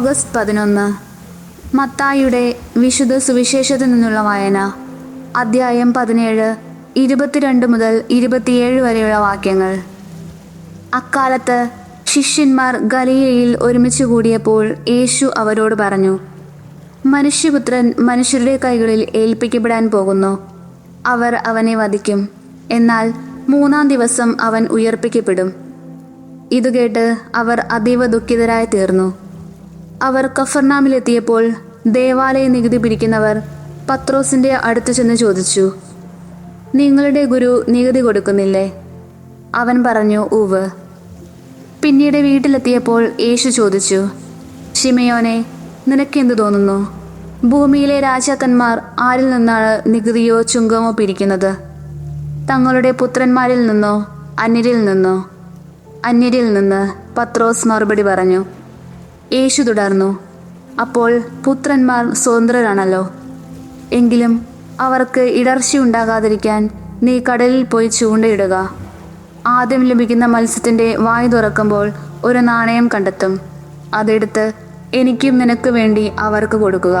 August 11. മത്തായിയുടെ വിശുദ്ധ സുവിശേഷത്തിൽ നിന്നുള്ള വായന. അദ്ധ്യായം 17, 22 മുതൽ 27 വരെയുള്ള വാക്യങ്ങൾ. അക്കാലത്ത് ശിഷ്യന്മാർ ഗലീലയിൽ ഒരുമിച്ച് കൂടിയപ്പോൾ യേശു അവരോട് പറഞ്ഞു, മനുഷ്യപുത്രൻ മനുഷ്യരുടെ കൈകളിൽ ഏൽപ്പിക്കപ്പെടാൻ പോകുന്നു. അവർ അവനെ വധിക്കും. എന്നാൽ 3-ാം ദിവസം അവൻ ഉയർപ്പിക്കപ്പെടും. ഇതുകേട്ട് അവർ അതീവ ദുഃഖിതരായി തീർന്നു. അവർ കഫർനാമിലെത്തിയപ്പോൾ ദേവാലയ നികുതി പിരിക്കുന്നവർ പത്രോസിൻ്റെ അടുത്ത് ചെന്ന് ചോദിച്ചു, നിങ്ങളുടെ ഗുരു നികുതി കൊടുക്കുന്നില്ലേ? അവൻ പറഞ്ഞു, ഉവ്. പിന്നീട് വീട്ടിലെത്തിയപ്പോൾ യേശു ചോദിച്ചു, ശിമയോനെ, നിനക്കെന്തു തോന്നുന്നു? ഭൂമിയിലെ രാജാക്കന്മാർ ആരിൽ നിന്നാണ് നികുതിയോ ചുങ്കമോ പിരിക്കുന്നത്? തങ്ങളുടെ പുത്രന്മാരിൽ നിന്നോ അന്യരിൽ നിന്നോ? അന്യരിൽ നിന്ന്, പത്രോസ് മറുപടി പറഞ്ഞു. യേശു തുടർന്നു, അപ്പോൾ പുത്രന്മാർ സ്വതന്ത്രരാണല്ലോ. എങ്കിലും അവർക്ക് ഇടർച്ചയുണ്ടാകാതിരിക്കാൻ നീ കടലിൽ പോയി ചൂണ്ടയിടുക. ആദ്യം ലഭിക്കുന്ന മത്സ്യത്തിൻ്റെ വായ് തുറക്കുമ്പോൾ ഒരു നാണയം കണ്ടെത്തും. അതെടുത്ത് എനിക്കും നിനക്ക് വേണ്ടി അവർക്ക് കൊടുക്കുക.